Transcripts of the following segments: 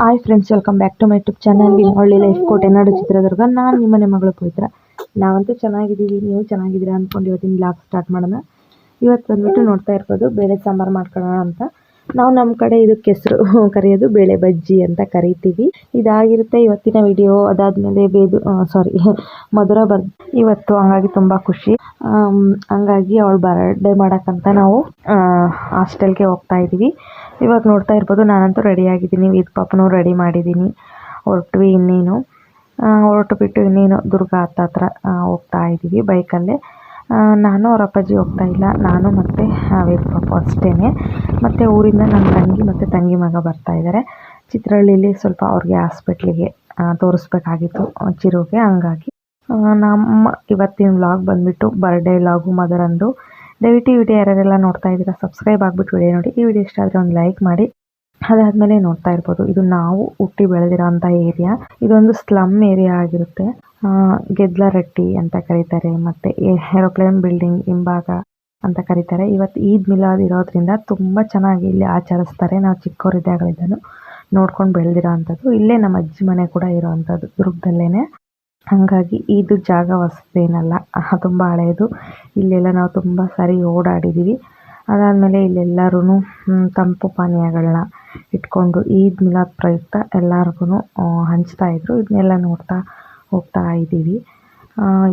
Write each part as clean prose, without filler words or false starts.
Hi friends, welcome back to my YouTube channel ವಿನೋಳ್ಳಿ life ಕೋಟೆನಾಡು ಚಿತ್ರದುರ್ಗ. ನಾನು ನಿಮ್ಮನೆ ಮಗಳು ಪವಿತ್ರ. ನಾವಂತೂ ಚೆನ್ನಾಗಿದ್ದೀವಿ, ನೀವು ಚೆನ್ನಾಗಿದ್ದೀರಾ ಅಂದ್ಕೊಂಡು ಇವತ್ತಿನ ಬ್ಲಾಗ್ ಸ್ಟಾರ್ಟ್ ಮಾಡೋಣ. ಇವತ್ತು ಬಂದ್ಬಿಟ್ಟು ನೋಡ್ತಾ ಇರ್ಬೋದು ಬೇಳೆ ಸಾಂಬಾರು ಮಾಡ್ಕೊಳ್ಳೋಣ ಅಂತ. ನಾವು ನಮ್ಮ ಕಡೆ ಇದಕ್ಕೆ ಹೆಸರು ಕರೆಯೋದು ಬೇಳೆ ಬಜ್ಜಿ ಅಂತ ಕರಿತೀವಿ. ಇದಾಗಿರುತ್ತೆ ಇವತ್ತಿನ ವಿಡಿಯೋ. ಅದಾದಮೇಲೆ ಮಧುರ ಇವತ್ತು, ಹಂಗಾಗಿ ತುಂಬ ಖುಷಿ. ಹಂಗಾಗಿ ಅವಳು ಬರ್ಡೇ ಮಾಡೋಕ್ಕಂತ ನಾವು ಹಾಸ್ಟೆಲ್ಗೆ ಹೋಗ್ತಾ ಇದ್ದೀವಿ. ಇವಾಗ ನೋಡ್ತಾ ಇರ್ಬೋದು ನಾನಂತೂ ರೆಡಿ ಆಗಿದ್ದೀನಿ, ವಿದ್ ಪಾಪನೂ ರೆಡಿ ಮಾಡಿದ್ದೀನಿ. ಹೊರಟ್ವಿ ಇನ್ನೇನು, ಹೊರಟು ಬಿಟ್ಟು ಇನ್ನೇನು ದುರ್ಗ ಹತ್ರ ಹೋಗ್ತಾ ಇದ್ದೀವಿ ಬೈಕಲ್ಲೇ. ನಾನು ಅವ್ರ ಅಪ್ಪಾಜಿ ಹೋಗ್ತಾ ಇಲ್ಲ, ನಾನು ಮತ್ತು ವಿದ್ ಪಾಪ ಅಷ್ಟೇ. ಮತ್ತು ಊರಿಂದ ನನ್ನ ತಂಗಿ ಮತ್ತು ತಂಗಿ ಮಗ ಬರ್ತಾ ಇದ್ದಾರೆ. ಚಿತ್ರಹಳ್ಳಿಲಿ ಸ್ವಲ್ಪ ಅವ್ರಿಗೆ ಹಾಸ್ಪಿಟ್ಲಿಗೆ ತೋರಿಸ್ಬೇಕಾಗಿತ್ತು ಚಿರುಗೆ. ಹಂಗಾಗಿ ನಮ್ಮ ಇವತ್ತಿನ ವ್ಲಾಗ್ ಬಂದುಬಿಟ್ಟು ಬರ್ಡೇ ವ್ಲಾಗು ಮದರಂದು. ದಯವಿಟ್ಟು ಈ ವಿಡಿಯೋ ಯಾರ್ಯಾರೆಲ್ಲ ನೋಡ್ತಾ ಇದ್ದೀರಾ ಸಬ್ಸ್ಕ್ರೈಬ್ ಆಗಿಬಿಟ್ಟು ವಿಡಿಯೋ ನೋಡಿ. ಈ ವಿಡಿಯೋ ಇಷ್ಟ ಆದರೆ ಒಂದು ಲೈಕ್ ಮಾಡಿ. ಅದಾದಮೇಲೆ ನೋಡ್ತಾ ಇರ್ಬೋದು, ಇದು ನಾವು ಹುಟ್ಟಿ ಬೆಳೆದಿರೋ ಅಂಥ ಏರಿಯಾ. ಇದೊಂದು ಸ್ಲಮ್ ಏರಿಯಾ ಆಗಿರುತ್ತೆ. ಗೆದ್ಲರಟ್ಟಿ ಅಂತ ಕರೀತಾರೆ, ಮತ್ತು ಏರೋಪ್ಲೇನ್ ಬಿಲ್ಡಿಂಗ್ ಹಿಂಭಾಗ ಅಂತ ಕರೀತಾರೆ. ಇವತ್ತು ಈದ್ ಮಿಲಾದ್ ಇರೋದ್ರಿಂದ ತುಂಬ ಚೆನ್ನಾಗಿ ಇಲ್ಲಿ ಆಚರಿಸ್ತಾರೆ. ನಾವು ಚಿಕ್ಕವರಿದ್ದಾಗಲಿದ್ದನು ನೋಡ್ಕೊಂಡು ಬೆಳೆದಿರೋ ಅಂಥದ್ದು. ಇಲ್ಲೇ ನಮ್ಮ ಅಜ್ಜಿ ಮನೆ ಕೂಡ ಇರೋ ಅಂಥದ್ದು ದುರ್ಗದಲ್ಲೇ. ಹಾಗಾಗಿ ಇದು ಜಾಗ ಹೊಸದೇನಲ್ಲ, ತುಂಬ ಹಳೆಯದು. ಇಲ್ಲೆಲ್ಲ ನಾವು ತುಂಬ ಸಾರಿ ಓಡಾಡಿದ್ದೀವಿ. ಅದಾದಮೇಲೆ ಇಲ್ಲೆಲ್ಲರೂ ತಂಪು ಪಾನೀಯಗಳನ್ನ ಇಟ್ಕೊಂಡು ಈದ್ ಮಿಲಾದ್ ಪ್ರಯುಕ್ತ ಎಲ್ಲರಿಗೂ ಹಂಚ್ತಾಯಿದ್ರು. ಇದನ್ನೆಲ್ಲ ನೋಡ್ತಾ ಹೋಗ್ತಾ ಇದ್ದೀವಿ.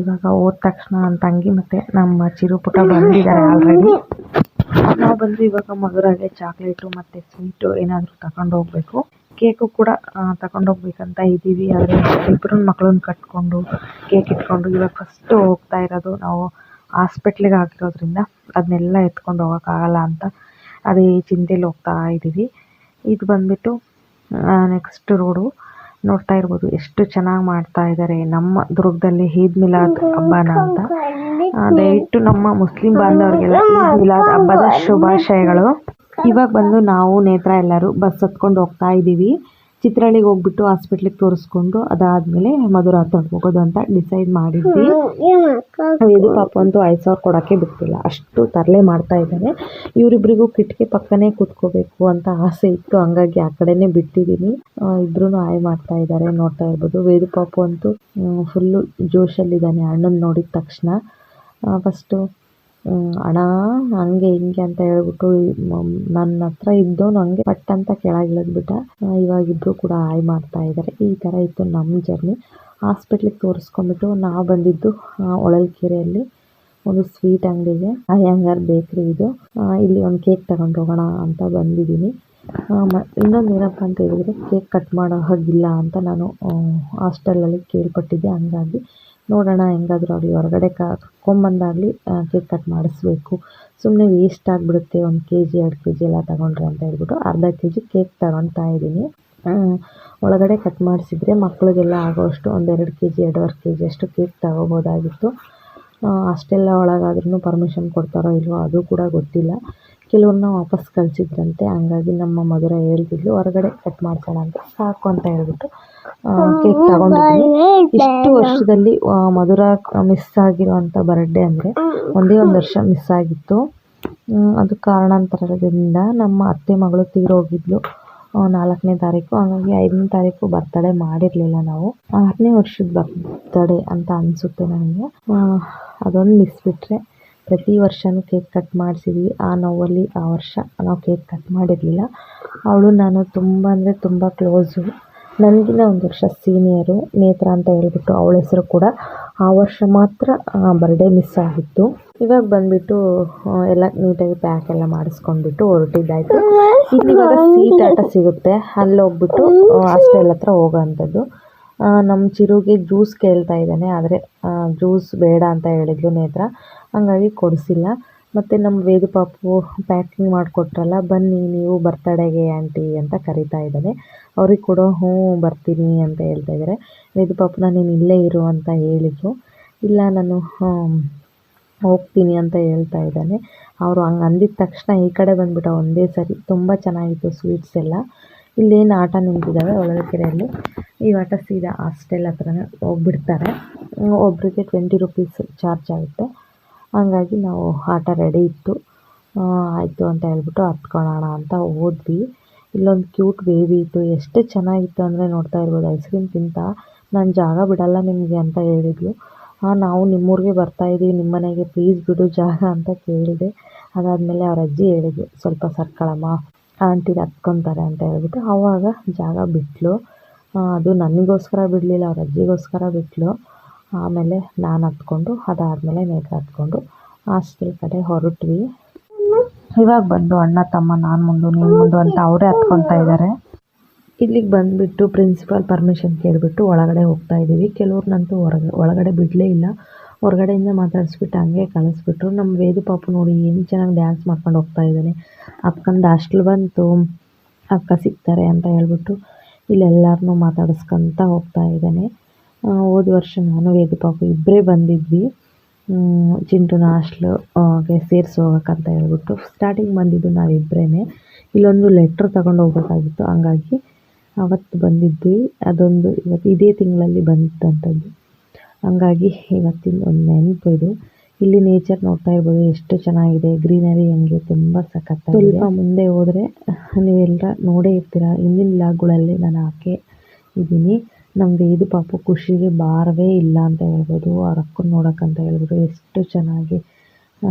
ಇವಾಗ ಹೋದ ತಕ್ಷಣ ನನ್ನ ತಂಗಿ ಮತ್ತು ನಮ್ಮ ಚಿರುಪುಟ ಬಂದಿದ್ದಾರೆ ಆಲ್ರೆಡಿ. ನಾವು ಬಂದು ಇವಾಗ ಮಧುರಾಗೆ ಚಾಕ್ಲೇಟು ಮತ್ತು ಸ್ವೀಟು ಏನಾದರೂ ತಗೊಂಡು ಹೋಗಬೇಕು. ಕೇಕು ಕೂಡ ತಗೊಂಡೋಗ್ಬೇಕಂತ ಇದ್ದೀವಿ. ಆದರೆ ಇಬ್ಬರು ಮಕ್ಕಳನ್ನ ಕಟ್ಕೊಂಡು ಕೇಕ್ ಇಟ್ಕೊಂಡು ಇವಾಗ ಫಸ್ಟು ಹೋಗ್ತಾ ಇರೋದು. ನಾವು ಹಾಸ್ಪಿಟ್ಲಿಗೆ ಆಗಿರೋದ್ರಿಂದ ಅದನ್ನೆಲ್ಲ ಎತ್ಕೊಂಡು ಹೋಗೋಕ್ಕಾಗಲ್ಲ ಅಂತ ಅದೇ ಚಿಂತೆಯಲ್ಲಿ ಹೋಗ್ತಾ ಇದ್ದೀವಿ. ಇದು ಬಂದುಬಿಟ್ಟು ನೆಕ್ಸ್ಟ್ ರೋಡು. ನೋಡ್ತಾ ಇರ್ಬೋದು ಎಷ್ಟು ಚೆನ್ನಾಗಿ ಮಾಡ್ತಾ ಇದ್ದಾರೆ ನಮ್ಮ ದುರ್ಗದಲ್ಲಿ ಈದ್ ಮಿಲಾದ್ ಹಬ್ಬನ ಅಂತ. ದಯವಿಟ್ಟು ನಮ್ಮ ಮುಸ್ಲಿಂ ಬಾಂಧವರಿಗೆಲ್ಲ ಈದ್ ಮಿಲಾದ್ ಹಬ್ಬದ ಶುಭಾಶಯಗಳು. ಇವಾಗ ಬಂದು ನಾವು ನೇತ್ರ ಎಲ್ಲರೂ ಬಸ್ ಹತ್ಕೊಂಡು ಹೋಗ್ತಾ ಇದ್ದೀವಿ. ಚಿತ್ರಹಳ್ಳಿಗೆ ಹೋಗ್ಬಿಟ್ಟು ಹಾಸ್ಪಿಟ್ಲಿಗೆ ತೋರಿಸ್ಕೊಂಡು ಅದಾದಮೇಲೆ ಮಧುರ ಹತ್ರ ಹೋಗೋದು ಅಂತ ಡಿಸೈಡ್ ಮಾಡಿದ್ವಿ. ಇದು ಪಾಪ ಅಂತೂ 5,000 ಕೊಡೋಕ್ಕೆ ಬಿಡ್ತಿಲ್ಲ, ಅಷ್ಟು ತರಲೆ ಮಾಡ್ತಾ ಇದ್ದಾರೆ. ಇವರಿಬ್ಬರಿಗೂ ಕಿಟಕಿ ಪಕ್ಕನೇ ಕೂತ್ಕೋಬೇಕು ಅಂತ ಆಸೆ ಇತ್ತು, ಹಂಗಾಗಿ ಆ ಕಡೆನೇ ಬಿಟ್ಟಿದ್ದೀನಿ. ಇಬ್ರು ಆಯ್ ಮಾಡ್ತಾ ಇದ್ದಾರೆ, ನೋಡ್ತಾ ಇರ್ಬೋದು. ವೇದು ಪಾಪು ಅಂತೂ ಫುಲ್ಲು ಜೋಶಲ್ಲಿದ್ದಾನೆ ಅಣ್ಣನ ನೋಡಿದ ತಕ್ಷಣ. ಫಸ್ಟು ಅಣ್ಣ ಹಂಗೆ ಹಿಂಗೆ ಅಂತ ಹೇಳ್ಬಿಟ್ಟು ನನ್ನ ಹತ್ರ ಇದ್ದವನು ಹಂಗೆ ಪಟ್ ಅಂತ ಕೆಳಗಿಳಿದ್ಬಿಟ್ಟ. ಇವಾಗಿಬ್ಬರು ಕೂಡ ಆಯ್ ಮಾಡ್ತಾ ಇದ್ದಾರೆ. ಈ ಥರ ಇತ್ತು ನಮ್ಮ ಜರ್ನಿ. ಹಾಸ್ಪಿಟ್ಲಿಗೆ ತೋರಿಸ್ಕೊಂಡ್ಬಿಟ್ಟು ನಾವು ಬಂದಿದ್ದು ಹೊಳಲ್ಕೆರೆಯಲ್ಲಿ ಒಂದು ಸ್ವೀಟ್ ಅಂಗಡಿಗೆ, ಅಯ್ಯಂಗಾರ್ ಬೇಕ್ರಿ ಇದು. ಇಲ್ಲಿ ಒಂದು ಕೇಕ್ ತಗೊಂಡು ಹೋಗೋಣ ಅಂತ ಬಂದಿದ್ದೀನಿ. ಇನ್ನೊಂದು ಏನಪ್ಪ ಅಂತ ಹೇಳಿದರೆ, ಕೇಕ್ ಕಟ್ ಮಾಡೋ ಹಾಗಿಲ್ಲ ಅಂತ ನಾನು ಹಾಸ್ಟೆಲಲ್ಲಿ ಕೇಳ್ಪಟ್ಟಿದ್ದೆ. ಹಂಗಾಗಿ ನೋಡೋಣ, ಹೆಂಗಾದರೂ ಆಗಲಿ ಹೊರಗಡೆ ಕರ್ಕೊಂಬಂದಾಗಲಿ ಕೇಕ್ ಕಟ್ ಮಾಡಿಸ್ಬೇಕು. ಸುಮ್ಮನೆ ವೇಸ್ಟ್ ಆಗಿಬಿಡುತ್ತೆ 1 kg 2 kg ಎಲ್ಲ ತಗೊಂಡ್ರೆ ಅಂತ ಹೇಳ್ಬಿಟ್ಟು ಅರ್ಧ kg ಕೇಕ್ ತಗೊತಾ ಇದ್ದೀನಿ. ಒಳಗಡೆ ಕಟ್ ಮಾಡಿಸಿದ್ರೆ ಮಕ್ಕಳಿಗೆಲ್ಲ ಆಗೋಷ್ಟು 1-2 kg 2.5 kg ಅಷ್ಟು ಕೇಕ್ ತಗೋಬೋದಾಗಿತ್ತು. ಅಷ್ಟೆಲ್ಲ ಒಳಗಾದ್ರೂ ಪರ್ಮಿಷನ್ ಕೊಡ್ತಾರೋ ಇಲ್ವೋ ಅದು ಕೂಡ ಗೊತ್ತಿಲ್ಲ. ಕೆಲವ್ರನ್ನ ವಾಪಸ್ ಕಳಿಸಿದ್ರಂತೆ. ಹಂಗಾಗಿ ನಮ್ಮ ಮಧುರ ಹೇಳ್ತಿದ್ಲು ಹೊರಗಡೆ ಕಟ್ ಮಾಡ್ಸೋಣ ಅಂತ, ಸಾಕು ಅಂತ ಹೇಳ್ಬಿಟ್ಟು ಕೇಕ್ ತಗೊಂಡಿದ್ದೀನಿ. ಇಷ್ಟು ವರ್ಷದಲ್ಲಿ ಮಧುರ ಮಿಸ್ ಆಗಿರುವಂಥ ಬರ್ಡೇ ಅಂದರೆ ಒಂದೇ ಒಂದು ವರ್ಷ ಮಿಸ್ ಆಗಿತ್ತು. ಅದು ಕಾರಣಾಂತರದಿಂದ ನಮ್ಮ ಅತ್ತೆ ಮಗಳು ತೀರೋಗಿದ್ಲು 4ನೇ ತಾರೀಕು. ಹಾಗಾಗಿ 5ನೇ ತಾರೀಕು ಬರ್ತಡೇ ಮಾಡಿರಲಿಲ್ಲ ನಾವು. 6ನೇ ವರ್ಷದ ಬರ್ತಡೇ ಅಂತ ಅನಿಸುತ್ತೆ ನನಗೆ. ಅದೊಂದು ಮಿಸ್ ಬಿಟ್ಟರೆ ಪ್ರತಿ ವರ್ಷವೂ ಕೇಕ್ ಕಟ್ ಮಾಡಿಸಿದ್ವಿ. ಆ ನೋವಲ್ಲಿ ಆ ವರ್ಷ ನಾವು ಕೇಕ್ ಕಟ್ ಮಾಡಿರಲಿಲ್ಲ. ಅವಳು ನಾನು ತುಂಬ ಅಂದರೆ ತುಂಬ ಕ್ಲೋಸು. ನನಗಿನ್ನ 1 ವರ್ಷ ಸೀನಿಯರು, ನೇತ್ರ ಅಂತ ಹೇಳ್ಬಿಟ್ಟು ಅವಳ ಹೆಸರು ಕೂಡ. ಆ ವರ್ಷ ಮಾತ್ರ ಬರ್ಡೇ ಮಿಸ್ ಆಗಿತ್ತು. ಇವಾಗ ಬಂದುಬಿಟ್ಟು ಎಲ್ಲ ನೀಟಾಗಿ ಪ್ಯಾಕ್ ಎಲ್ಲ ಮಾಡಿಸ್ಕೊಂಡ್ಬಿಟ್ಟು ಹೊರಟಿದ್ದಾಯಿತು. ಇವಾಗ ಸೀಟ್ ಆಟ ಸಿಗುತ್ತೆ, ಅಲ್ಲಿ ಹೋಗ್ಬಿಟ್ಟು ಹಾಸ್ಟೆಲ್ ಹತ್ರ ಹೋಗೋ ಅಂಥದ್ದು. ನಮ್ಮ ಚಿರುಗೆ ಜ್ಯೂಸ್ ಕೇಳ್ತಾ ಇದ್ದಾನೆ, ಆದರೆ ಜ್ಯೂಸ್ ಬೇಡ ಅಂತ ಹೇಳಿದ್ಲು ನೇತ್ರ, ಹಂಗಾಗಿ ಕೊಡಿಸಿಲ್ಲ. ಮತ್ತು ನಮ್ಮ ವೇದು ಪಾಪು ಪ್ಯಾಕಿಂಗ್ ಮಾಡಿಕೊಟ್ರಲ್ಲ, ಬನ್ನಿ ನೀವು ಬರ್ತಡೇಗೆ ಆಂಟಿ ಅಂತ ಕರಿತಾ ಇದ್ದಾನೆ. ಅವ್ರಿಗೆ ಕೂಡ ಹ್ಞೂ ಬರ್ತೀನಿ ಅಂತ ಹೇಳ್ತಾ ಇದ್ದಾರೆ. ವೇದು ಪಾಪನ ನೀನು ಇಲ್ಲೇ ಇರು ಅಂತ ಹೇಳಿದ್ರು. ಇಲ್ಲ ನಾನು ಹೋಗ್ತೀನಿ ಅಂತ ಹೇಳ್ತಾ ಇದ್ದಾನೆ. ಅವರು ಹಂಗೆ ಅಂದಿದ ತಕ್ಷಣ ಈ ಕಡೆ ಬಂದುಬಿಟ್ಟ ಒಂದೇ ಸರಿ. ತುಂಬ ಚೆನ್ನಾಗಿತ್ತು ಸ್ವೀಟ್ಸ್ ಎಲ್ಲ. ಇಲ್ಲೇನು ಆಟ ನಿಂತಿದ್ದಾವೆ ಹೊಳಲ್ಕೆರೆಯಲ್ಲಿ, ಈ ಆಟ ಸೀದಾ ಹಾಸ್ಟೆಲ್ ಹತ್ರನೇ ಹೋಗ್ಬಿಡ್ತಾರೆ. ಒಬ್ಬರಿಗೆ 20 ರೂಪೀಸ್ ಚಾರ್ಜ್ ಆಗುತ್ತೆ. ಹಾಗಾಗಿ ನಾವು ಆಟ ರೆಡಿ ಇತ್ತು, ಆಯಿತು ಅಂತ ಹೇಳ್ಬಿಟ್ಟು ಹತ್ಕೊಳ್ಳೋಣ ಅಂತ ಹೋದ್ವಿ. ಇಲ್ಲೊಂದು ಕ್ಯೂಟ್ ಬೇಬಿ ಇತ್ತು, ಎಷ್ಟು ಚೆನ್ನಾಗಿತ್ತು ಅಂದರೆ ನೋಡ್ತಾ ಇರ್ಬೋದು. ಐಸ್ ಕ್ರೀಮ್ ತಿಂತ ನಾನು ಜಾಗ ಬಿಡಲ್ಲ ನಿಮಗೆ ಅಂತ ಹೇಳಿದ್ಲು. ನಾವು ನಿಮ್ಮೂರಿಗೆ ಬರ್ತಾಯಿದ್ದೀವಿ, ನಿಮ್ಮ ಮನೆಗೆ ಪ್ಲೀಸ್ ಬಿಡು ಜಾಗ ಅಂತ ಕೇಳಿದೆ. ಅದಾದಮೇಲೆ ಅವ್ರ ಅಜ್ಜಿ ಹೇಳಿದ್ರು, ಸ್ವಲ್ಪ ಸರ್ಕಳಮ್ಮ ಆಂಟಿಗೆ ಹತ್ಕೊತಾರೆ ಅಂತ ಹೇಳ್ಬಿಟ್ಟು ಆವಾಗ ಜಾಗ ಬಿಟ್ಟಳು. ಅದು ನನಗೋಸ್ಕರ ಬಿಡಲಿಲ್ಲ, ಅವ್ರ ಅಜ್ಜಿಗೋಸ್ಕರ ಬಿಟ್ಟಳು. ಆಮೇಲೆ ನಾನು ಹತ್ಕೊಂಡು ಅದಾದಮೇಲೆ ನೇತ್ರ ಹತ್ಕೊಂಡು ಹಾಸ್ಟೆಲ್ ಕಡೆ ಹೊರಟ್ವಿ. ಇವಾಗ ಬಂದು ಅಣ್ಣ ತಮ್ಮ ನಾನು ಮುಂದೆ ನೀನು ಮುಂದೆ ಅಂತ ಅವರೇ ಹತ್ಕೊತಾ ಇದ್ದಾರೆ. ಇಲ್ಲಿಗೆ ಬಂದುಬಿಟ್ಟು ಪ್ರಿನ್ಸಿಪಾಲ್ ಪರ್ಮಿಷನ್ ಕೇಳಿಬಿಟ್ಟು ಒಳಗಡೆ ಹೋಗ್ತಾ ಇದ್ದೀವಿ. ಕೆಲವ್ರನ್ನಂತೂ ಒಳಗಡೆ ಬಿಡಲೇ ಇಲ್ಲ, ಹೊರಗಡೆಯಿಂದ ಮಾತಾಡಿಸ್ಬಿಟ್ಟು ಹಂಗೆ ಕಳಿಸ್ಬಿಟ್ರು. ನಮ್ಮ ವೇದು ಪಾಪು ನೋಡಿ ಏನು ಚೆನ್ನಾಗಿ ಡ್ಯಾನ್ಸ್ ಮಾಡ್ಕೊಂಡು ಹೋಗ್ತಾ ಇದ್ದಾನೆ. ಅಕ್ಕಂದು ಹಾಸ್ಟೆಲ್ ಬಂತು, ಅಕ್ಕ ಸಿಗ್ತಾರೆ ಅಂತ ಹೇಳ್ಬಿಟ್ಟು ಇಲ್ಲೆಲ್ಲರನ್ನೂ ಮಾತಾಡಿಸ್ಕೊತ ಹೋಗ್ತಾ ಇದ್ದಾನೆ. ಹೋದ ವರ್ಷ ನಾನು ವೇದು ಪಾಪು ಇಬ್ಬರೇ ಬಂದಿದ್ವಿ ಚಿಂಟುನ ಹಾಸ್ಟ್ಲಿಗೆ ಸೇರಿಸಿ ಹೋಗೋಕ್ಕಂತ ಹೇಳ್ಬಿಟ್ಟು. ಸ್ಟಾರ್ಟಿಂಗ್ ಬಂದಿದ್ದು ನಾವಿಬ್ಬರೇ. ಇಲ್ಲೊಂದು ಲೆಟ್ರ್ ತಗೊಂಡು ಹೋಗ್ಬೇಕಾಗಿತ್ತು, ಹಂಗಾಗಿ ಅವತ್ತು ಬಂದಿದ್ವಿ. ಅದೊಂದು ಇವತ್ತು ಇದೇ ತಿಂಗಳಲ್ಲಿ ಬಂದಿದ್ದಂಥದ್ದು, ಹಂಗಾಗಿ ಇವತ್ತಿನ ಒಂದು ನೆನಪು ಇದು. ಇಲ್ಲಿ ನೇಚರ್ ನೋಡ್ತಾ ಇರ್ಬೋದು, ಎಷ್ಟು ಚೆನ್ನಾಗಿದೆ, ಗ್ರೀನರಿ ಹಂಗೆ ತುಂಬ ಸಖತ್ತಾಗಿದೆ. ಸ್ವಲ್ಪ ಮುಂದೆ ಹೋದರೆ ನೀವೆಲ್ಲರ ನೋಡೇ ಇರ್ತೀರ, ಹಿಂದಿನ ವ್ಲಾಗ್ಗಳಲ್ಲಿ ನಾನು ಹಾಕೇ ಇದ್ದೀನಿ. ನಮ್ಮ ವೇದು ಪಾಪು ಖುಷಿಗೆ ಬಾರವೇ ಇಲ್ಲ ಅಂತ ಹೇಳ್ಬೋದು. ಅವ್ರ ಅಕ್ಕನ ನೋಡೋಕ್ಕಂತ ಹೇಳ್ಬಿಟ್ಟು ಎಷ್ಟು ಚೆನ್ನಾಗಿ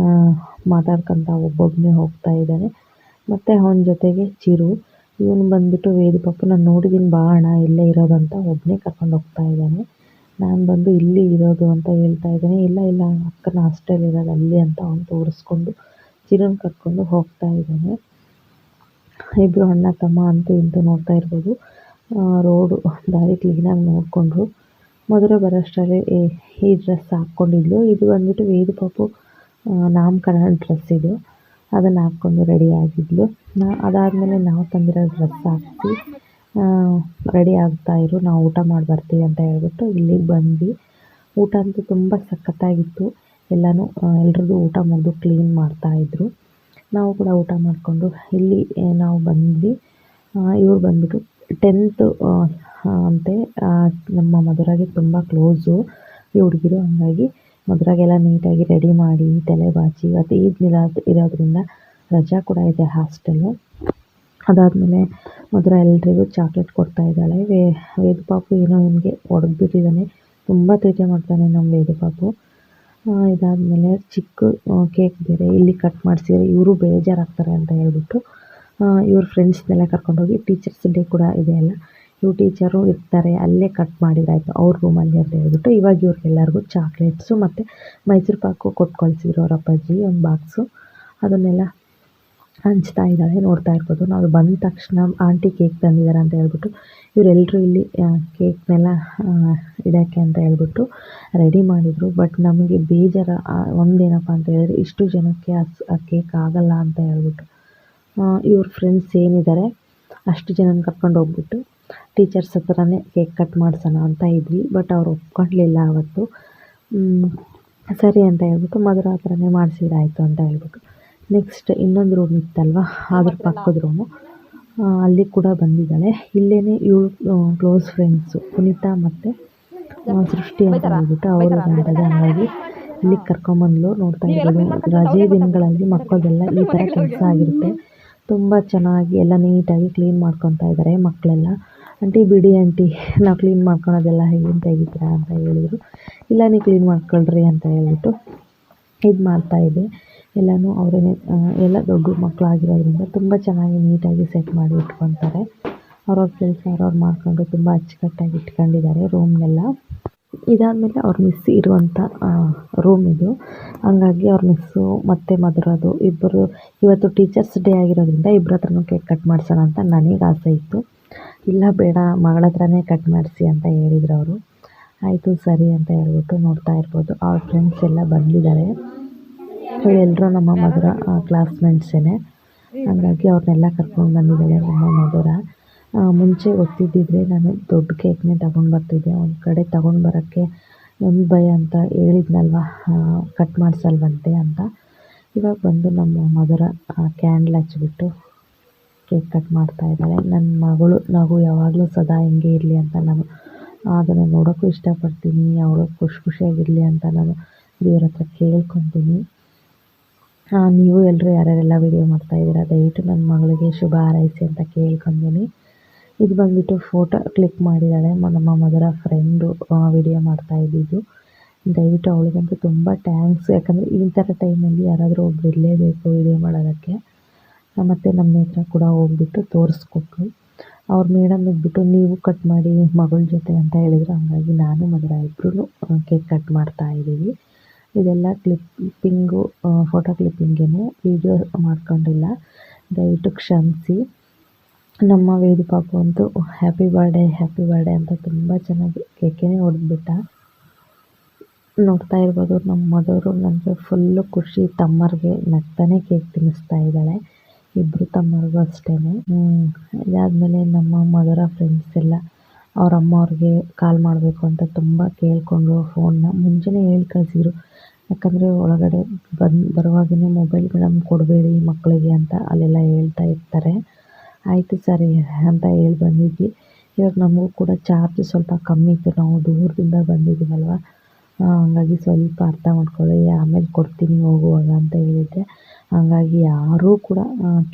ಮಾತಾಡ್ಕೊತ ಒಬ್ಬೊಬ್ಬನೇ ಹೋಗ್ತಾ ಇದ್ದಾನೆ. ಮತ್ತು ಅವನ ಜೊತೆಗೆ ಚಿರು, ಇವನು ಬಂದುಬಿಟ್ಟು ವೇದು ಪಾಪು ನಾನು ನೋಡಿದ್ದೀನಿ ಬಾ ಅಣ್ಣ ಇಲ್ಲೇ ಇರೋದಂತ ಒಬ್ಬನೇ ಕರ್ಕೊಂಡು ಹೋಗ್ತಾ ಇದ್ದಾನೆ. ನಾನು ಬಂದು ಇಲ್ಲಿ ಇರೋದು ಅಂತ ಹೇಳ್ತಾ ಇದ್ದಾನೆ. ಇಲ್ಲ ಇಲ್ಲ ಅಕ್ಕನ ಹಾಸ್ಟೆಲ್ ಇರೋದು ಅಲ್ಲಿ ಅಂತ ಅವನು ತೋರಿಸ್ಕೊಂಡು ಚಿರುನ ಕರ್ಕೊಂಡು ಹೋಗ್ತಾ ಇದ್ದಾನೆ. ಇಬ್ಬರು ಅಣ್ಣ ತಮ್ಮ ಅಂತೂ ಇಂತೂ ನೋಡ್ತಾ ಇರ್ಬೋದು. ರೋಡು ದಾರಿ ಕ್ಲೀನಾಗಿ ನೋಡಿಕೊಂಡ್ರು. ಮಧುರ ಬರೋಷ್ಟರಲ್ಲಿ ಈ ಡ್ರೆಸ್ ಹಾಕ್ಕೊಂಡಿದ್ಲು. ಇದು ಬಂದುಬಿಟ್ಟು ವೇದು ಪಾಪು ನಾಮಕರಣ ಡ್ರೆಸ್ ಇದು, ಅದನ್ನು ಹಾಕ್ಕೊಂಡು ರೆಡಿ ಆಗಿದ್ಲು. ಅದಾದಮೇಲೆ ನಾವು ತಂದಿರೋ ಡ್ರೆಸ್ ಹಾಕಿಸಿ ರೆಡಿ ಆಗ್ತಾಯಿರು, ನಾವು ಊಟ ಮಾಡಿ ಬರ್ತೀವಿ ಅಂತ ಹೇಳ್ಬಿಟ್ಟು ಇಲ್ಲಿಗೆ ಬಂದ್ವಿ. ಊಟ ಅಂತೂ ತುಂಬ ಸಖತ್ತಾಗಿತ್ತು. ಎಲ್ರದ್ದು ಊಟ ಮುಗಿದು ಕ್ಲೀನ್ ಮಾಡ್ತಾಯಿದ್ರು. ನಾವು ಕೂಡ ಊಟ ಮಾಡಿಕೊಂಡು ಇಲ್ಲಿ ನಾವು ಬಂದ್ವಿ. ಇವ್ರು ಬಂದುಬಿಟ್ಟು 10th ಅಂತೆ. ನಮ್ಮ ಮಧುರಾಗೆ ತುಂಬ ಕ್ಲೋಸು ಈ ಹುಡುಗಿರು, ಹಂಗಾಗಿ ಮಧುರಾಗೆಲ್ಲ ನೀಟಾಗಿ ರೆಡಿ ಮಾಡಿ ತಲೆ ಬಾಚಿ, ಇವತ್ತು ಈದ್ ಮಿಲಾದ್ ಇರೋದ್ರಿಂದ ರಜಾ ಕೂಡ ಇದೆ ಹಾಸ್ಟೆಲು. ಅದಾದಮೇಲೆ ಮಧುರಾ ಎಲ್ರಿಗೂ ಚಾಕ್ಲೇಟ್ ಕೊಡ್ತಾ ಇದ್ದಾಳೆ. ವೇದು ಪಾಪು ಏನೋ ಇವನಿಗೆ ಹೊಡೆದ್ಬಿಟ್ಟಿದ್ದಾನೆ, ತುಂಬ ತೀಟೆ ಮಾಡ್ತಾನೆ ನಮ್ಮ ವೇದು ಪಾಪು. ಇದಾದಮೇಲೆ ಚಿಕ್ಕ ಕೇಕ್ ಬೇರೆ ಇಲ್ಲಿ ಕಟ್ ಮಾಡಿಸಿದ್ರೆ ಇವರು ಬೇಜಾರಾಗ್ತಾರೆ ಅಂತ ಹೇಳ್ಬಿಟ್ಟು ಇವ್ರ ಫ್ರೆಂಡ್ಸ್ನೆಲ್ಲ ಕರ್ಕೊಂಡೋಗಿ, ಟೀಚರ್ಸ್ ಡೇ ಕೂಡ ಇದೆ ಅಲ್ಲ, ಇವ್ರು ಟೀಚರು ಇರ್ತಾರೆ ಅಲ್ಲೇ ಕಟ್ ಮಾಡಿದ್ರಾಯ್ತು ಅವ್ರ ರೂಮಲ್ಲಿ ಅಂತ ಹೇಳ್ಬಿಟ್ಟು ಇವಾಗ ಇವ್ರಿಗೆಲ್ಲರಿಗೂ ಚಾಕ್ಲೇಟ್ಸು ಮತ್ತು ಮೈಸೂರು ಪಾಕು ಕೊಟ್ಟು ಕಳಿಸಿದ್ರು ಅವ್ರ ಅಪ್ಪಾಜಿ ಒಂದು ಬಾಕ್ಸು. ಅದನ್ನೆಲ್ಲ ಹಂಚ್ತಾ ಇದ್ದಾಳೆ, ನೋಡ್ತಾ ಇರ್ಬೋದು. ನಾವು ಬಂದ ತಕ್ಷಣ ಆಂಟಿ ಕೇಕ್ ತಂದಿದ್ದಾರೆ ಅಂತ ಹೇಳ್ಬಿಟ್ಟು ಇವರೆಲ್ಲರೂ ಇಲ್ಲಿ ಕೇಕ್ನೆಲ್ಲ ಇಡೋಕ್ಕೆ ಅಂತ ಹೇಳ್ಬಿಟ್ಟು ರೆಡಿ ಮಾಡಿದರು. ಬಟ್ ನಮಗೆ ಬೇಜಾರ ಒಂದೇನಪ್ಪ ಅಂತ ಹೇಳಿದ್ರೆ, ಇಷ್ಟು ಜನಕ್ಕೆ ಆ ಕೇಕ್ ಆಗಲ್ಲ ಅಂತ ಹೇಳ್ಬಿಟ್ಟು ಇವ್ರ ಫ್ರೆಂಡ್ಸ್ ಏನಿದ್ದಾರೆ ಅಷ್ಟು ಜನನ ಕರ್ಕೊಂಡು ಹೋಗ್ಬಿಟ್ಟು ಟೀಚರ್ಸ್ ಹತ್ರನೇ ಕೇಕ್ ಕಟ್ ಮಾಡಿಸೋಣ ಅಂತ ಇದ್ವಿ. ಬಟ್ ಅವ್ರು ಒಪ್ಕೊಳ್ಳಲಿಲ್ಲ ಅವತ್ತು. ಸರಿ ಅಂತ ಹೇಳ್ಬಿಟ್ಟು ಮಧುರ ಹತ್ರನೇ ಮಾಡಿಸಿದಾಯ್ತು ಅಂತ ಹೇಳ್ಬಿಟ್ಟು ನೆಕ್ಸ್ಟ್ ಇನ್ನೊಂದು ರೂಮ್ ಇತ್ತಲ್ವ, ಅದ್ರ ಪಕ್ಕದ ರೂಮು, ಅಲ್ಲಿ ಕೂಡ ಬಂದಿದ್ದಾಳೆ. ಇಲ್ಲೇ ಇವಳು ಕ್ಲೋಸ್ ಫ್ರೆಂಡ್ಸು ಪುನೀತಾ ಮತ್ತು ಸೃಷ್ಟಿ ಅಂತ ಹೇಳ್ಬಿಟ್ಟು ಅವರು ಮಾಡಿದೆ. ಹಾಗಾಗಿ ಇಲ್ಲಿಗೆ ಕರ್ಕೊಂಬಂದ್ಲು. ನೋಡ್ತಾ ಇರ್ಬೋದು, ರಜೆ ದಿನಗಳಲ್ಲಿ ಮಕ್ಕಳದೆಲ್ಲ ಈ ಥರ ಕೆಲಸ ಆಗಿರುತ್ತೆ. ತುಂಬ ಚೆನ್ನಾಗಿ ಎಲ್ಲ ನೀಟಾಗಿ ಕ್ಲೀನ್ ಮಾಡ್ಕೊತಾ ಇದ್ದಾರೆ ಮಕ್ಕಳೆಲ್ಲ. ಆಂಟಿ ಬಿಡಿ ಆಂಟಿ, ನಾವು ಕ್ಲೀನ್ ಮಾಡ್ಕೊಳೋದೆಲ್ಲ ಏನು ತೆಗಿತೀರಾ ಅಂತ ಹೇಳಿದರು. ಇಲ್ಲ ನೀವು ಕ್ಲೀನ್ ಮಾಡ್ಕೊಳ್ರಿ ಅಂತ ಹೇಳ್ಬಿಟ್ಟು ಇದು ಮಾಡ್ತಾಯಿದ್ದೆ. ಎಲ್ಲನೂ ಅವರೇ ಎಲ್ಲ ದೊಡ್ಡ ಮಕ್ಕಳಾಗಿರೋದ್ರಿಂದ ತುಂಬ ಚೆನ್ನಾಗಿ ನೀಟಾಗಿ ಸೆಟ್ ಮಾಡಿ ಇಟ್ಕೊತಾರೆ. ಅವ್ರವ್ರ ಕೆಲಸ ಅವ್ರವ್ರು ಮಾಡಿಕೊಂಡು ತುಂಬ ಅಚ್ಚುಕಟ್ಟಾಗಿ ಇಟ್ಕೊಂಡಿದ್ದಾರೆ ರೂಮ್ನೆಲ್ಲ. ಇದಾದಮೇಲೆ ಅವ್ರ ಮಿಸ್ ಇರುವಂಥ ರೂಮ್ ಇದು, ಹಂಗಾಗಿ ಅವ್ರ ಮಿಸ್ಸು ಮತ್ತು ಮಧುರದು ಇಬ್ಬರು ಇವತ್ತು ಟೀಚರ್ಸ್ ಡೇ ಆಗಿರೋದ್ರಿಂದ ಇಬ್ಬರ ಹತ್ರನೂ ಕೇಕ್ ಕಟ್ ಮಾಡಿಸೋಣ ಅಂತ ನನಗೆ ಆಸೆ ಇತ್ತು. ಇಲ್ಲ ಬೇಡ ಮಗಳ ಹತ್ರನೇ ಕಟ್ ಮಾಡಿಸಿ ಅಂತ ಹೇಳಿದ್ರು ಅವರು. ಆಯಿತು ಸರಿ ಅಂತ ಹೇಳ್ಬಿಟ್ಟು ನೋಡ್ತಾ ಇರ್ಬೋದು ಅವ್ರ ಫ್ರೆಂಡ್ಸ್ ಎಲ್ಲ ಬಂದಿದ್ದಾರೆ. ಎಲ್ಲರೂ ನಮ್ಮ ಮಧುರ ಕ್ಲಾಸ್ಮೇಟ್ಸೇ, ಹಾಗಾಗಿ ಅವ್ರನ್ನೆಲ್ಲ ಕರ್ಕೊಂಡು ಬಂದಿದ್ದಾಳೆ ನಮ್ಮ ಮಧುರ. ಮುಂಚೆ ಗೊತ್ತಿದ್ದಿದ್ರೆ ನಾನು ದೊಡ್ಡ ಕೇಕ್ನೇ ತಗೊಂಡು ಬರ್ತಿದ್ದೆ. ಒಂದು ಕಡೆ ತಗೊಂಡು ಬರೋಕ್ಕೆ ಒಂದು ಭಯ ಅಂತ ಹೇಳಿದ್ನಲ್ವ, ಕಟ್ ಮಾಡಿಸಲ್ವಂತೆ ಅಂತ. ಇವಾಗ ಬಂದು ನಮ್ಮ ಮಧುರ ಕ್ಯಾಂಡಲ್ ಹಚ್ಬಿಟ್ಟು ಕೇಕ್ ಕಟ್ ಮಾಡ್ತಾ ಇದ್ದಾಳೆ. ನನ್ನ ಮಗಳು ನಗು ಯಾವಾಗಲೂ ಸದಾ ಹಿಂಗೆ ಇರಲಿ ಅಂತ ನಾನು ಅದನ್ನು ನೋಡೋಕ್ಕೂ ಇಷ್ಟಪಡ್ತೀನಿ. ಅವಳು ಖುಷಿಯಾಗಿರಲಿ ಅಂತ ನಾನು ದೇವ್ರ ಹತ್ರ ಕೇಳ್ಕೊತೀನಿ. ನೀವು ಎಲ್ಲರೂ ಯಾರ್ಯಾರೆಲ್ಲ ವಿಡಿಯೋ ಮಾಡ್ತಾಯಿದ್ದೀರಾ ದಯವಿಟ್ಟು ನನ್ನ ಮಗಳಿಗೆ ಶುಭ ಹಾರೈಸಿ ಅಂತ ಕೇಳ್ಕೊಂತೀನಿ. ಇದು ಬಂದುಬಿಟ್ಟು ಫೋಟೋ ಕ್ಲಿಕ್ ಮಾಡಿದ್ದಾಳೆ ನಮ್ಮ ಮದರ ಫ್ರೆಂಡು ವಿಡಿಯೋ ಮಾಡ್ತಾ ಇದ್ದಿದ್ದು. ದಯವಿಟ್ಟು ಅವಳಿಗಂತೂ ತುಂಬ ಥ್ಯಾಂಕ್ಸ್. ಯಾಕಂದರೆ ಈ ಥರ ಟೈಮಲ್ಲಿ ಯಾರಾದರೂ ಒಬ್ರು ಇರಲೇಬೇಕು ವಿಡಿಯೋ ಮಾಡೋದಕ್ಕೆ. ಮತ್ತು ನಮ್ಮ ನೇತ್ರ ಕೂಡ ಹೋಗ್ಬಿಟ್ಟು ತೋರಿಸ್ಕೊಟ್ರು. ಅವ್ರ ಮೇಡಮ್ ಇದ್ಬಿಟ್ಟು ನೀವು ಕಟ್ ಮಾಡಿ ಮಗಳ ಜೊತೆ ಅಂತ ಹೇಳಿದ್ರು. ಹಾಗಾಗಿ ನಾನು ಮದರ ಇಬ್ಬರೂ ಕೇಕ್ ಕಟ್ ಮಾಡ್ತಾ ಇದ್ದೀವಿ. ಇದೆಲ್ಲ ಕ್ಲಿಪ್ಪಿಂಗು ಫೋಟೋ ಕ್ಲಿಪ್ಪಿಂಗೇನೆ, ವೀಡಿಯೋ ಮಾಡ್ಕೊಂಡಿಲ್ಲ, ದಯವಿಟ್ಟು ಕ್ಷಮಿಸಿ. ನಮ್ಮ ವೇದು ಪಾಪು ಅಂತೂ ಹ್ಯಾಪಿ ಬರ್ಡೇ ಅಂತ ತುಂಬ ಚೆನ್ನಾಗಿ ಕೇಕೇನೆ ಹೊಡೆದ್ಬಿಟ್ಟ. ನೋಡ್ತಾ ಇರ್ಬೋದು ನಮ್ಮ ಮದವರು ನನಗೆ ಫುಲ್ಲು ಖುಷಿ. ತಮ್ಮರಿಗೆ ನಗ್ತಾನೆ ಕೇಕ್ ತಿನ್ನಿಸ್ತಾ ಇದ್ದಾಳೆ. ಇಬ್ಬರು ತಮ್ಮರಿಗೂ ಅಷ್ಟೇ. ಇದಾದಮೇಲೆ ನಮ್ಮ ಮದರ ಫ್ರೆಂಡ್ಸ್ ಎಲ್ಲ ಅವ್ರ ಅಮ್ಮ ಅವ್ರಿಗೆ ಕಾಲ್ ಮಾಡಬೇಕು ಅಂತ ತುಂಬ ಕೇಳಿಕೊಂಡ್ರು. ಫೋನ್ನ ಮುಂಚೆನೇ ಹೇಳಿ ಕಳಿಸಿದ್ರು. ಯಾಕಂದರೆ ಒಳಗಡೆ ಬರುವಾಗಲೇ ಮೊಬೈಲ್ಗಳನ್ನು ಕೊಡಬೇಡಿ ಮಕ್ಕಳಿಗೆ ಅಂತ ಅಲ್ಲೆಲ್ಲ ಹೇಳ್ತಾ ಇರ್ತಾರೆ. ಆಯಿತು ಸರಿ ಅಂತ ಹೇಳಿ ಬಂದಿದ್ವಿ. ಇವಾಗ ನಮಗೂ ಕೂಡ ಚಾರ್ಜ್ ಸ್ವಲ್ಪ ಕಮ್ಮಿ ಇತ್ತು, ನಾವು ದೂರದಿಂದ ಬಂದಿದ್ದೀವಲ್ವ, ಹಾಗಾಗಿ ಸ್ವಲ್ಪ ಅರ್ಥ ಮಾಡ್ಕೊಳ್ಳಿ, ಆಮೇಲೆ ಕೊಡ್ತೀನಿ ಹೋಗುವಾಗ ಅಂತ ಹೇಳಿದ್ದೆ. ಹಾಗಾಗಿ ಯಾರೂ ಕೂಡ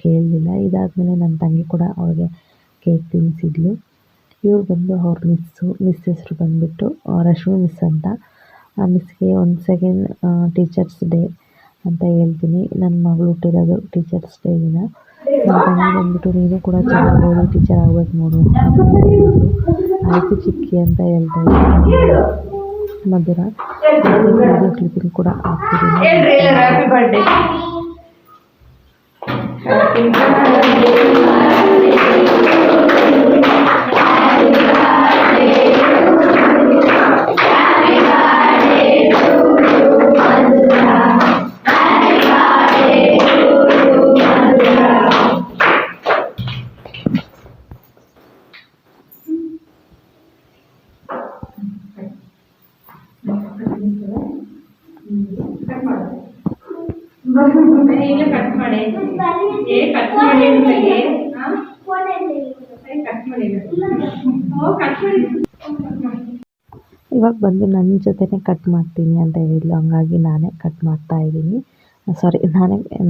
ಕೇಳಲಿಲ್ಲ. ಇದಾದಮೇಲೆ ನನ್ನ ತಂಗಿ ಕೂಡ ಅವ್ರಿಗೆ ಕೇಕ್ ತಿನ್ನಿಸಿದ್ಲು. ಇವ್ರು ಬಂದು ಅವ್ರ ಮಿಸ್ ಹೆಸರು ಬಂದುಬಿಟ್ಟು ರಶ್ಮಿ ಮಿಸ್ ಅಂತ. ಆ ಮಿಸ್ಗೆ ಒಂದು ಸೆಕೆಂಡ್ ಟೀಚರ್ಸ್ ಡೇ ಅಂತ ಹೇಳ್ತೀನಿ. ನನ್ನ ಮಗಳು ಹುಟ್ಟಿರೋದು ಟೀಚರ್ಸ್ ಡೇ ದಿನ. ನನ್ನ ತಂಗಿ ಬಂದುಬಿಟ್ಟು ನೀನು ಕೂಡ ಚೆನ್ನಾಗಿ ಓದಿ ಟೀಚರ್ ಆಗ್ಬೇಕು ನೋಡು ಆಯಿತು ಚಿಕ್ಕಿ ಅಂತ ಹೇಳ್ತಾ ಇದ್ದೀನಿ. ಮಧುರ ವಿಡಿಯೋ ಕ್ಲಿಪ್ಪಿಂಗ್ ಕೂಡ ಹಾಕ್ತಿದ್ದೀನಿ. ಇವಾಗ ಬಂದು ನನ್ನ ಜೊತೆನೇ ಕಟ್ ಮಾಡ್ತೀನಿ ಅಂತ ಹೇಳಿದ್ಲು. ಹಂಗಾಗಿ ನಾನೇ ಕಟ್ ಮಾಡ್ತಾ ಇದ್ದೀನಿ.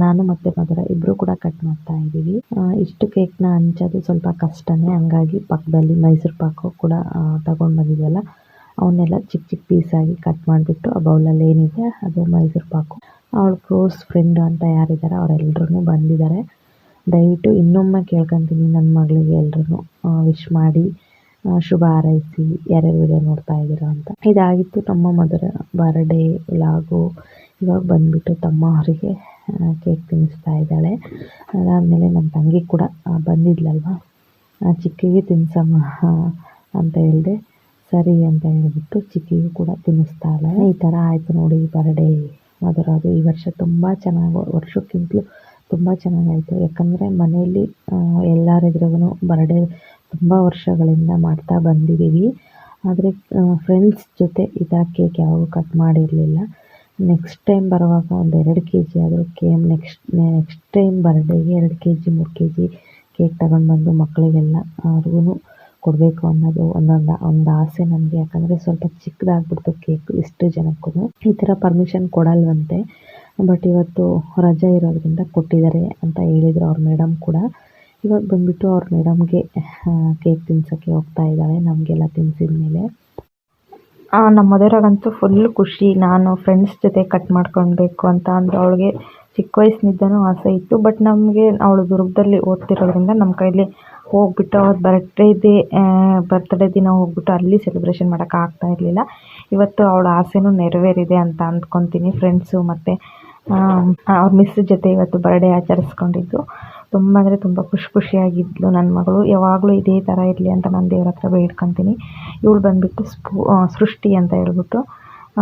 ನಾನು ಮತ್ತು ಮಧುರ ಇಬ್ಬರು ಕೂಡ ಕಟ್ ಮಾಡ್ತಾ ಇದ್ದೀವಿ. ಇಷ್ಟು ಕೇಕ್ನ ಹಂಚೋದು ಸ್ವಲ್ಪ ಕಷ್ಟನೇ. ಹಂಗಾಗಿ ಪಕ್ಕದಲ್ಲಿ ಮೈಸೂರು ಪಾಕು ಕೂಡ ತಗೊಂಡು ಬಂದಿದ್ವಲ್ಲ, ಅವನ್ನೆಲ್ಲ ಚಿಕ್ಕ ಚಿಕ್ಕ ಪೀಸಾಗಿ ಕಟ್ ಮಾಡಿಬಿಟ್ಟು ಆ ಬೌಲಲ್ಲಿ ಏನಿದೆ ಅದು ಮೈಸೂರು ಪಾಕು. ಅವಳು ಕ್ಲೋಸ್ ಫ್ರೆಂಡ್ ಅಂತ ಯಾರಿದ್ದಾರೆ ಅವರೆಲ್ಲರೂ ಬಂದಿದ್ದಾರೆ. ದಯವಿಟ್ಟು ಇನ್ನೊಮ್ಮೆ ಕೇಳ್ಕೊತೀನಿ, ನನ್ನ ಮಗಳಿಗೆ ಎಲ್ರೂ ವಿಶ್ ಮಾಡಿ ಶುಭ ಹಾರೈಸಿ ಯಾರ್ಯಾರು ವಿಡಿಯೋ ನೋಡ್ತಾ ಇದ್ದೀರಾ ಅಂತ. ಇದಾಗಿತ್ತು ನಮ್ಮ ಮಧುರ ಬರ್ಡೇ ವ್ಲಾಗು. ಇವಾಗ ಬಂದುಬಿಟ್ಟು ತಮ್ಮ ಅವರಿಗೆ ಕೇಕ್ ತಿನ್ನಿಸ್ತಾ ಇದ್ದಾಳೆ. ಅದಾದಮೇಲೆ ನನ್ನ ತಂಗಿ ಕೂಡ ಬಂದಿದ್ಲಲ್ವ, ಚಿಕ್ಕಿಗೆ ತಿನ್ಸಮ್ಮ ಅಂತ ಹೇಳಿದೆ. ಸರಿ ಅಂತ ಹೇಳಿಬಿಟ್ಟು ಚಿಕ್ಕಿಗೂ ಕೂಡ ತಿನ್ನಿಸ್ತಾಳೆ. ಈ ಥರ ಆಯಿತು ನೋಡಿ ಬರ್ಡೇ ಮಧುರದು. ಈ ವರ್ಷ ತುಂಬ ಚೆನ್ನಾಗಿ, ವರ್ಷಕ್ಕಿಂತಲೂ ತುಂಬ ಚೆನ್ನಾಗಾಯಿತು. ಯಾಕಂದರೆ ಮನೆಯಲ್ಲಿ ಎಲ್ಲರ ಎದುರಿಗೂ ಬರ್ಡೇ ತುಂಬ ವರ್ಷಗಳಿಂದ ಮಾಡ್ತಾ ಬಂದಿದ್ದೀವಿ. ಆದರೆ ಫ್ರೆಂಡ್ಸ್ ಜೊತೆ ಈ ಥರ ಕೇಕ್ ಯಾವಾಗೂ ಕಟ್ ಮಾಡಿರಲಿಲ್ಲ. ನೆಕ್ಸ್ಟ್ ಟೈಮ್ ಬರುವಾಗ ಒಂದು 2 kg ಆದರೂ ನೆಕ್ಸ್ಟ್ ಟೈಮ್ ಬರ್ಡೇಗೆ 2 kg 3 kg ಕೇಕ್ ತಗೊಂಡು ಬಂದು ಮಕ್ಕಳಿಗೆಲ್ಲ ಅವ್ರಿಗೂ ಕೊಡಬೇಕು ಅನ್ನೋದು ಒಂದು ಆಸೆ ನನಗೆ. ಯಾಕಂದರೆ ಸ್ವಲ್ಪ ಚಿಕ್ಕದಾಗ್ಬಿಡ್ತು ಕೇಕ್ ಇಷ್ಟು ಜನಕ್ಕೂ. ಈ ಥರ ಪರ್ಮಿಷನ್ ಕೊಡಲ್ವಂತೆ, ಬಟ್ ಇವತ್ತು ರಜೆ ಇರೋದ್ರಿಂದ ಕೊಟ್ಟಿದ್ದಾರೆ ಅಂತ ಹೇಳಿದರು ಅವ್ರ ಮೇಡಮ್ ಕೂಡ. ಇವಾಗ ಬಂದುಬಿಟ್ಟು ಅವ್ರ ಮೇಡಮ್ಗೆ ಕೇಕ್ ತಿನ್ಸೋಕ್ಕೆ ಹೋಗ್ತಾ ಇದ್ದಾಳೆ, ನಮಗೆಲ್ಲ ತಿನ್ನಿಸಿದ ಮೇಲೆ. ನಮ್ಮ ಮದುವೆಗಂತೂ ಫುಲ್ ಖುಷಿ. ನಾನು ಫ್ರೆಂಡ್ಸ್ ಜೊತೆ ಕಟ್ ಮಾಡ್ಕೊಳ್ಬೇಕು ಅಂತ ಅಂದರು. ಅವಳಿಗೆ ಚಿಕ್ಕ ವಯಸ್ಸಿನಿಂದನೂ ಆಸೆ ಇತ್ತು. ಬಟ್ ನಮಗೆ ಅವಳು ದುರ್ಗದಲ್ಲಿ ಓದ್ತಿರೋದ್ರಿಂದ ನಮ್ಮ ಕೈಲಿ ಹೋಗ್ಬಿಟ್ಟು ಅವ್ರ ಬರ್ತ್ಡೇ ದಿನ ಹೋಗ್ಬಿಟ್ಟು ಅಲ್ಲಿ ಸೆಲೆಬ್ರೇಷನ್ ಮಾಡೋಕ್ಕಾಗ್ತಾ ಇರಲಿಲ್ಲ. ಇವತ್ತು ಅವಳ ಆಸೆನೂ ನೆರವೇರಿದೆ ಅಂತ ಅಂದ್ಕೊತೀನಿ. ಫ್ರೆಂಡ್ಸು ಮತ್ತು ಅವ್ರ ಮಿಸ್ ಜೊತೆ ಇವತ್ತು ಬರ್ಡೇ ಆಚರಿಸ್ಕೊಂಡಿದ್ದು. ತುಂಬ ಅಂದರೆ ತುಂಬ ಖುಷಿಯಾಗಿದ್ಲು ನನ್ನ ಮಗಳು. ಯಾವಾಗಲೂ ಇದೇ ಥರ ಇರಲಿ ಅಂತ ನಾನು ದೇವ್ರ ಹತ್ರ ಬೇಡ್ಕೊತೀನಿ. ಇವಳು ಬಂದುಬಿಟ್ಟು ಸೃಷ್ಟಿ ಅಂತ ಹೇಳ್ಬಿಟ್ಟು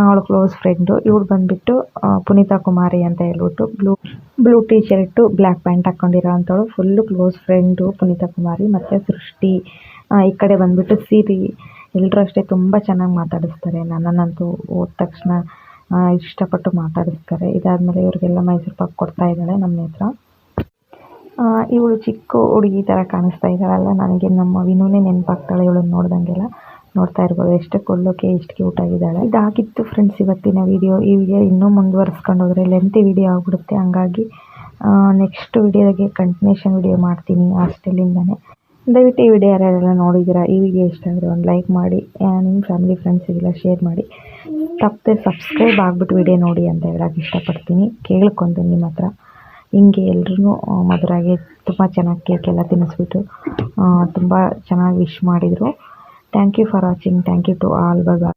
ಅವಳು ಕ್ಲೋಸ್ ಫ್ರೆಂಡು. ಇವಳು ಬಂದುಬಿಟ್ಟು ಪುನೀತಾ ಕುಮಾರಿ ಅಂತ ಹೇಳ್ಬಿಟ್ಟು blue T shirt black pant ಹಾಕ್ಕೊಂಡಿರೋ ಅಂಥವಳು full close friend Punitha Kumari. ಮತ್ತು ಸೃಷ್ಟಿ ಈ ಕಡೆ ಬಂದುಬಿಟ್ಟು ಸಿರಿ. ಎಲ್ಲರೂ ಅಷ್ಟೇ ತುಂಬ ಚೆನ್ನಾಗಿ ಮಾತಾಡಿಸ್ತಾರೆ. ನನ್ನನ್ನಂತೂ ಹೋದ ತಕ್ಷಣ ಇಷ್ಟಪಟ್ಟು ಮಾತಾಡಿಸ್ತಾರೆ. ಇದಾದಮೇಲೆ ಇವ್ರಿಗೆಲ್ಲ ಮೈಸೂರು ಪಾಕ್ ಕೊಡ್ತಾ ಇದ್ದಾಳೆ ನಮ್ಮ ನೇತ್ರ. ಇವಳು ಚಿಕ್ಕ ಹುಡುಗಿ ಥರ ಕಾಣಿಸ್ತಾ ಇದ್ದಾಳಲ್ಲ, ನನಗೆ ನಮ್ಮ ವಿನೂನೇ ನೆನಪಾಗ್ತಾಳೆ ಇವಳನ್ನು ನೋಡ್ದಂಗೆಲ್ಲ. ನೋಡ್ತಾ ಇರ್ಬೋದು ಎಷ್ಟು ಕೊಳ್ಳೋಕೆ ಎಷ್ಟು ಕ್ಯೂಟ್ ಆಗಿದ್ದಾಳೆ. ಇದಾಗಿತ್ತು ಫ್ರೆಂಡ್ಸ್ ಇವತ್ತಿನ ವಿಡಿಯೋ. ಈ ವಿಡಿಯೋ ಇನ್ನೂ ಮುಂದುವರಿಸ್ಕೊಂಡು ಹೋದರೆ ಲೆಂತಿ ವಿಡಿಯೋ ಆಗಿಬಿಡುತ್ತೆ. ಹಂಗಾಗಿ ನೆಕ್ಸ್ಟ್ ವಿಡಿಯೋಗೆ ಕಂಟಿನ್ಯೂಷನ್ ವಿಡಿಯೋ ಮಾಡ್ತೀನಿ ಹಾಸ್ಟೆಲಿಂದನೇ. ದಯವಿಟ್ಟು ಈ ವಿಡಿಯೋ ಯಾರ್ಯಾರೆಲ್ಲ ನೋಡಿದ್ದೀರಾ, ಈ ವಿಡಿಯೋ ಇಷ್ಟ ಆದರೆ ಒಂದು ಲೈಕ್ ಮಾಡಿ, ನಿಮ್ಮ ಫ್ಯಾಮಿಲಿ ಫ್ರೆಂಡ್ಸಿಗೆಲ್ಲ ಶೇರ್ ಮಾಡಿ, ತಪ್ಪದೆ ಸಬ್ಸ್ಕ್ರೈಬ್ ಆಗಿಬಿಟ್ಟು ವಿಡಿಯೋ ನೋಡಿ ಅಂತ ಹೇಳೋಕ್ಕೆ ಇಷ್ಟಪಡ್ತೀನಿ. ಕೇಳ್ಕೊತೀನಿ ನಿಮ್ಮ ಹತ್ರ. ಹಿಂಗೆ ಎಲ್ರೂ ಮಧುರಾಗೆ ತುಂಬ ಚೆನ್ನಾಗಿ ಕೇಕೆಲ್ಲ ತಿನ್ನಿಸ್ಬಿಟ್ಟು ತುಂಬ ಚೆನ್ನಾಗಿ ವಿಶ್ ಮಾಡಿದರು. Thank you for watching. Thank you to all. Bye bye.